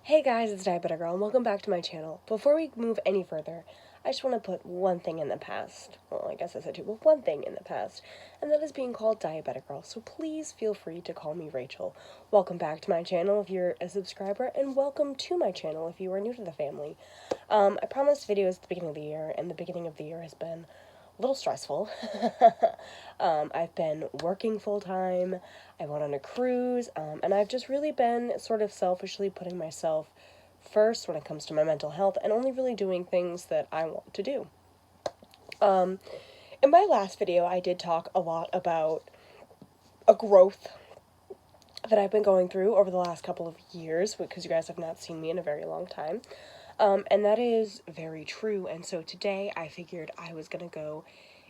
Hey guys, it's Diabetic Girl, and welcome back to my channel. Before we move any further, I just want to put one thing in the past. Well, I guess I said two, but one thing in the past, and that is being called Diabetic Girl, so please feel free to call me Rachel. Welcome back to my channel if you're a subscriber, and welcome to my channel if you are new to the family. I promised videos at the beginning of the year, and the beginning of the year has been a little stressful. I've been working full-time, I went on a cruise, and I've just really been sort of selfishly putting myself first when it comes to my mental health and only really doing things that I want to do. In my last video, I did talk a lot about a growth that I've been going through over the last couple of years, because you guys have not seen me in a very long time. And that is very true, and so today I figured I was gonna go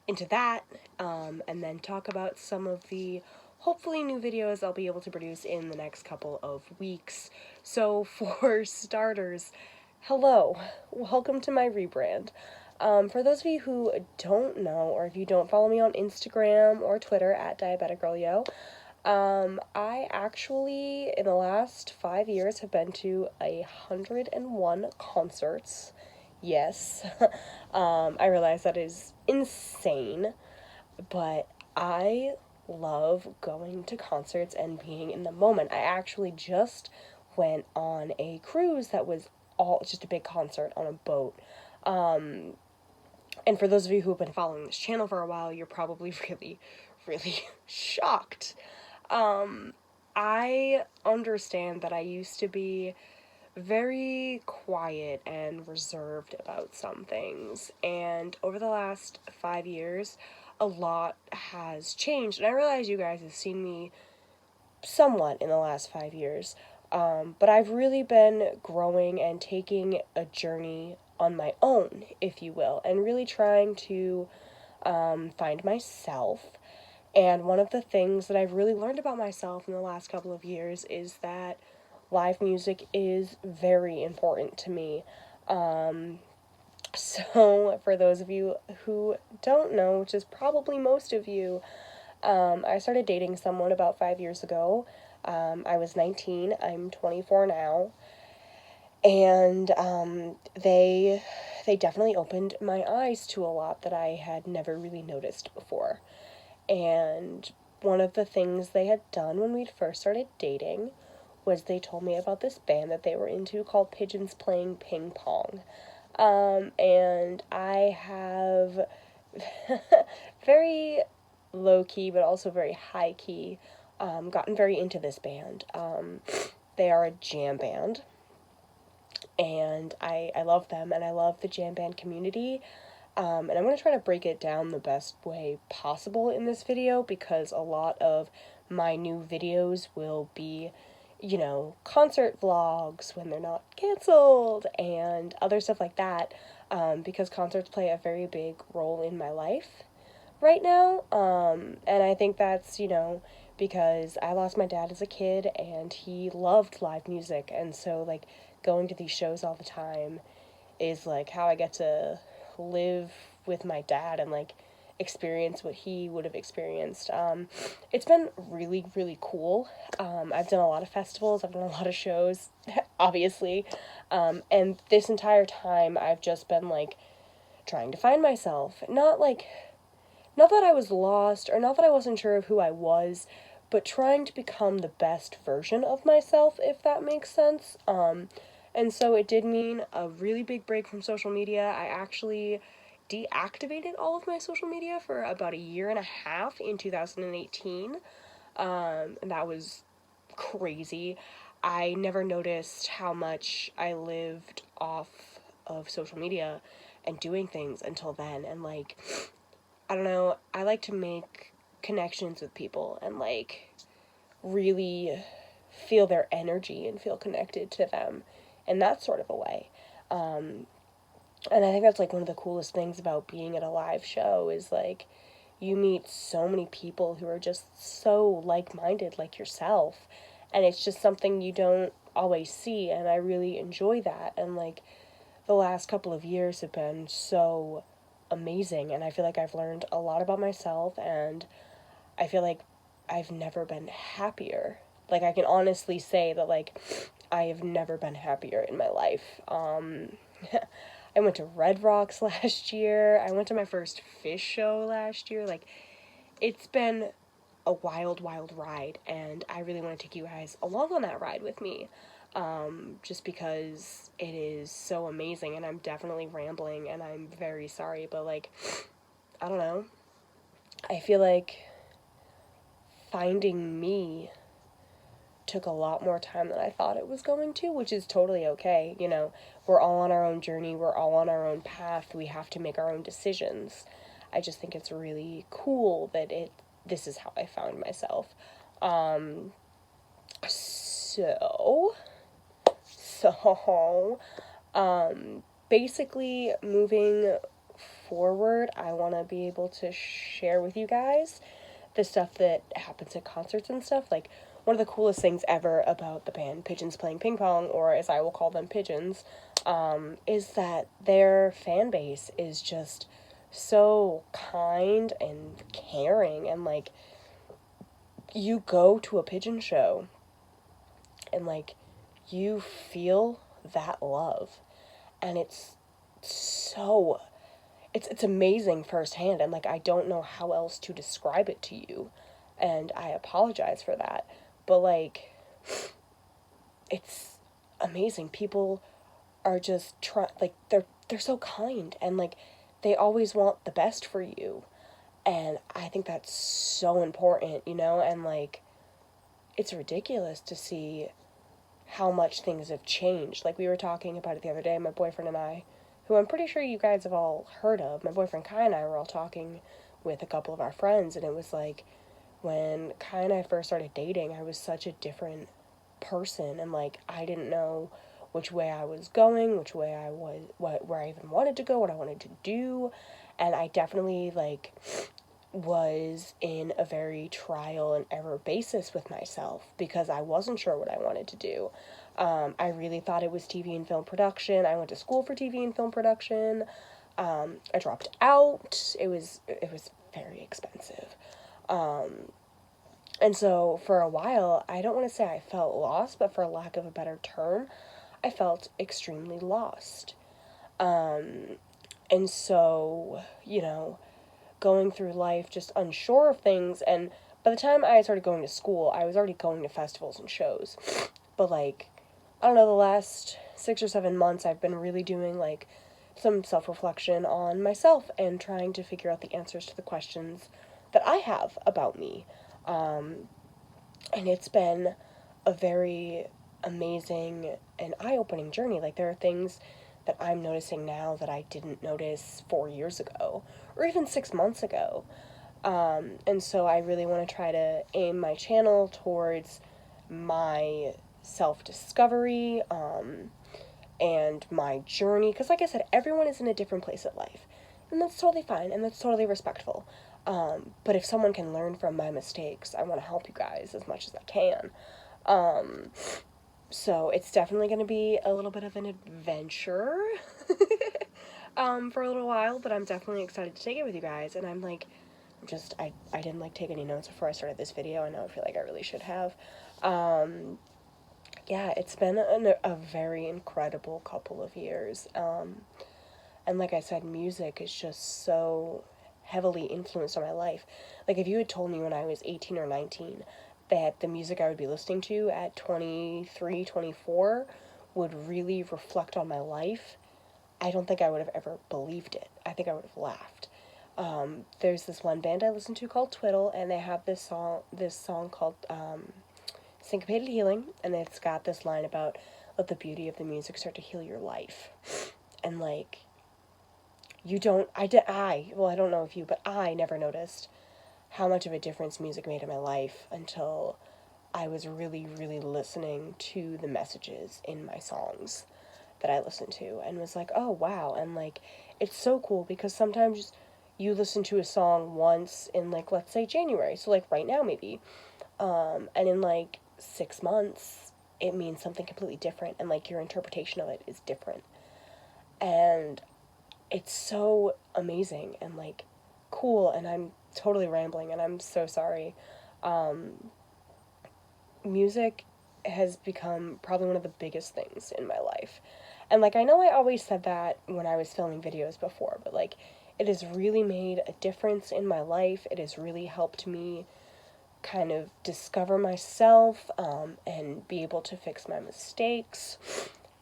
into that, and then talk about some of the hopefully new videos I'll be able to produce in the next couple of weeks. So for starters, hello, welcome to my rebrand. For those of you who don't know, or if you don't follow me on Instagram or Twitter at diabeticgirlyo, I actually, in the last 5 years, have been to 101 concerts. Yes. I realize that is insane, but I love going to concerts and being in the moment. I actually just went on a cruise that was all just a big concert on a boat. And for those of you who have been following this channel for a while, you're probably really shocked. I understand that I used to be very quiet and reserved about some things, and over the last 5 years, a lot has changed, and I realize you guys have seen me somewhat in the last 5 years, but I've really been growing and taking a journey on my own, if you will, and really trying to find myself. And one of the things that I've really learned about myself in the last couple of years is that live music is very important to me. So for those of you who don't know, which is probably most of you, I started dating someone about 5 years ago. I was 19, I'm 24 now, and they definitely opened my eyes to a lot that I had never really noticed before. And one of the things they had done when we'd first started dating was they told me about this band that they were into called Pigeons Playing Ping Pong. And I have very low-key, but also very high-key, gotten very into this band. They are a jam band, and I love them, and I love the jam band community. And I'm going to try to break it down the best way possible in this video, because a lot of my new videos will be, you know, concert vlogs when they're not canceled and other stuff like that, because concerts play a very big role in my life right now, and I think that's, you know, because I lost my dad as a kid, and he loved live music, and so, like, going to these shows all the time is, like, how I get to live with my dad and, like, experience what he would have experienced. It's been really cool. I've done a lot of festivals, I've done a lot of shows, obviously, and this entire time I've just been, like, trying to find myself. Not that I was lost, or not that I wasn't sure of who I was, but trying to become the best version of myself, if that makes sense. And so it did mean a really big break from social media. I actually deactivated all of my social media for about a year and a half in 2018. And that was crazy. I never noticed how much I lived off of social media and doing things until then. And, like, I don't know, I like to make connections with people and, like, really feel their energy and feel connected to them in that sort of a way. And I think that's, like, one of the coolest things about being at a live show is, like, you meet so many people who are just so like-minded like yourself, and it's just something you don't always see, and I really enjoy that. And, like, the last couple of years have been so amazing, and I feel like I've learned a lot about myself, and I feel like I've never been happier Like, I can honestly say that, like, I have never been happier in my life. I went to Red Rocks last year. I went to my first Fish show last year. Like, it's been a wild, wild ride, and I really want to take you guys along on that ride with me. Just because it is so amazing, and I'm definitely rambling, and I'm very sorry, but, like, I don't know. I feel like finding me took a lot more time than I thought it was going to, which is totally okay. You know, we're all on our own journey, we're all on our own path, we have to make our own decisions. I just think it's really cool that this is how I found myself. So, basically, moving forward, I want to be able to share with you guys the stuff that happens at concerts and stuff. Like, one of the coolest things ever about the band Pigeons Playing Ping Pong, or as I will call them, Pigeons, is that their fan base is just so kind and caring, and, like, you go to a Pigeon show and, like, you feel that love, and it's so, it's amazing firsthand, and, like, I don't know how else to describe it to you, and I apologize for that, but, like, it's amazing. People are just like, they're so kind, and, like, they always want the best for you, and I think that's so important, you know, and, like, it's ridiculous to see how much things have changed. Like, we were talking about it the other day, my boyfriend and I, who I'm pretty sure you guys have all heard of. My boyfriend Kai and I were all talking with a couple of our friends, and it was like, when Kai and I first started dating, I was such a different person, and, like, I didn't know which way I was going, which way I was, where I even wanted to go, what I wanted to do, and I definitely, like, was in a very trial and error basis with myself because I wasn't sure what I wanted to do. I really thought it was TV and film production. I went to school for TV and film production. I dropped out. It was very expensive. And so for a while, I don't want to say I felt lost, but for lack of a better term, I felt extremely lost. And so, you know, going through life just unsure of things, and by the time I started going to school, I was already going to festivals and shows. But, like, I don't know, the last 6 or 7 months I've been really doing, like, some self-reflection on myself and trying to figure out the answers to the questions that I have about me. And it's been a very amazing and eye-opening journey. Like, there are things that I'm noticing now that I didn't notice 4 years ago, or even 6 months ago. And so I really want to try to aim my channel towards my self-discovery, and my journey. Because, like I said, everyone is in a different place in life. And that's totally fine, and that's totally respectful. But if someone can learn from my mistakes, I want to help you guys as much as I can. So it's definitely going to be a little bit of an adventure for a little while, but I'm definitely excited to take it with you guys. And I'm like, I didn't, like, take any notes before I started this video. I know, I feel like I really should have. Yeah, it's been a very incredible couple of years. And like I said, music is just so heavily influenced on my life. Like, if you had told me when I was 18 or 19 that the music I would be listening to at 23, 24 would really reflect on my life, I don't think I would have ever believed it. I think I would have laughed. There's this one band I listen to called Twiddle, and they have this song called Syncopated Healing, and it's got this line about, let the beauty of the music start to heal your life. And, like, I don't know if you, but I never noticed how much of a difference music made in my life until I was really, really listening to the messages in my songs that I listened to, and was like, oh, wow. And, like, it's so cool because sometimes you listen to a song once in, like, let's say January, so, like, right now maybe, and in, like, 6 months, it means something completely different, and, like, your interpretation of it is different. And it's so amazing and, like, cool, and I'm totally rambling, and I'm so sorry. music has become probably one of the biggest things in my life. And like, I know I always said that when I was filming videos before, but like, it has really made a difference in my life. It has really helped me kind of discover myself, and be able to fix my mistakes,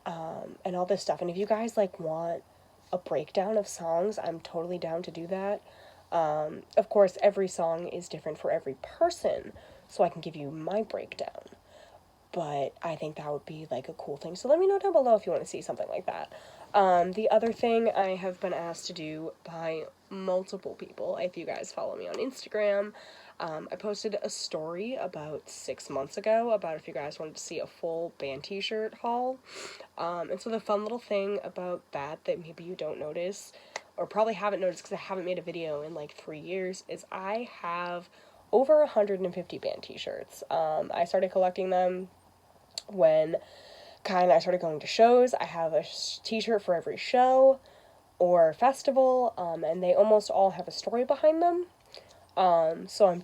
and all this stuff. And if you guys like want a breakdown of songs, I'm totally down to do that. Of course, every song is different for every person, so I can give you my breakdown. But I think that would be like a cool thing. So let me know down below if you want to see something like that. The other thing I have been asked to do by multiple people, if you guys follow me on Instagram, I posted a story about 6 months ago about if you guys wanted to see a full band t-shirt haul. And so the fun little thing about that maybe you don't notice, or probably haven't noticed because I haven't made a video in like 3 years, is I have over 150 band t-shirts. I started collecting them when I started going to shows. I have a t-shirt for every show or festival, and they almost all have a story behind them. So I'm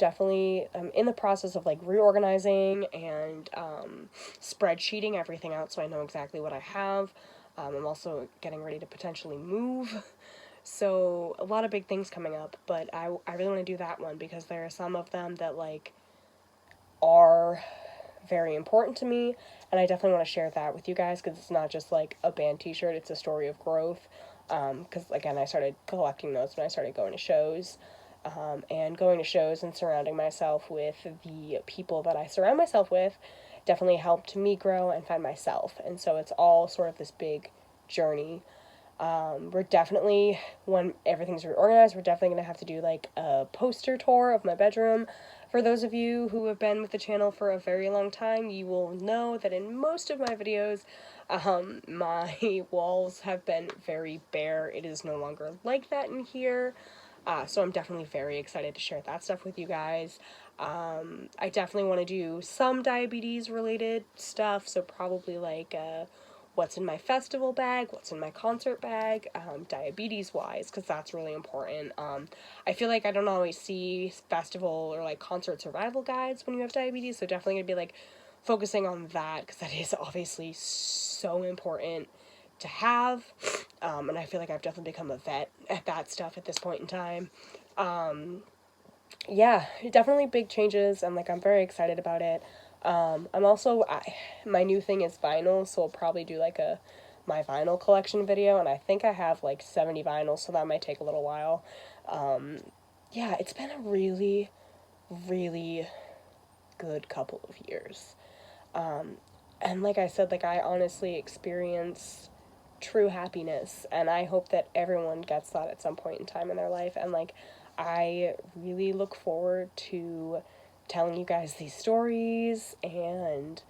in the process of like reorganizing and spreadsheeting everything out so I know exactly what I have. I'm also getting ready to potentially move. So a lot of big things coming up, but I really want to do that one because there are some of them that like are very important to me, and I definitely want to share that with you guys because it's not just like a band t-shirt, it's a story of growth. Because again, I started collecting those when I started going to shows, and going to shows and surrounding myself with the people that I surround myself with definitely helped me grow and find myself. And so it's all sort of this big journey. We're definitely, when everything's reorganized, we're definitely going to have to do like a poster tour of my bedroom. For those of you who have been with the channel for a very long time, you will know that in most of my videos, my walls have been very bare. It is no longer like that in here. So I'm definitely very excited to share that stuff with you guys. I definitely want to do some diabetes related stuff, so probably like what's in my festival bag, what's in my concert bag, diabetes wise, because that's really important. I feel like I don't always see festival or like concert survival guides when you have diabetes, so definitely gonna be like focusing on that because that is obviously so important to have. And I feel like I've definitely become a vet at that stuff at this point in time. Yeah, definitely big changes, and like I'm very excited about it. I'm also, my new thing is vinyl, so I'll probably do like my vinyl collection video, and I think I have like 70 vinyls, so that might take a little while. Yeah, it's been a really, really good couple of years. And like I said, like I honestly experience true happiness, and I hope that everyone gets that at some point in time in their life. And like I really look forward to telling you guys these stories and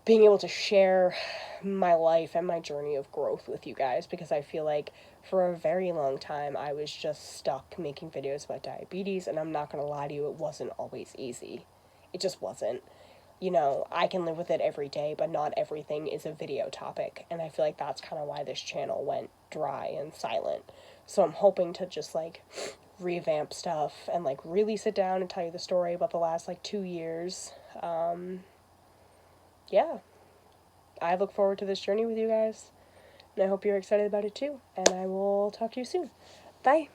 being able to share my life and my journey of growth with you guys, because I feel like for a very long time I was just stuck making videos about diabetes, and I'm not gonna lie to you, it wasn't always easy. It just wasn't. You know, I can live with it every day, but not everything is a video topic, and I feel like that's kind of why this channel went dry and silent. So I'm hoping to just like revamp stuff and like really sit down and tell you the story about the last like 2 years. Yeah, I look forward to this journey with you guys, and I hope you're excited about it too, and I will talk to you soon. Bye!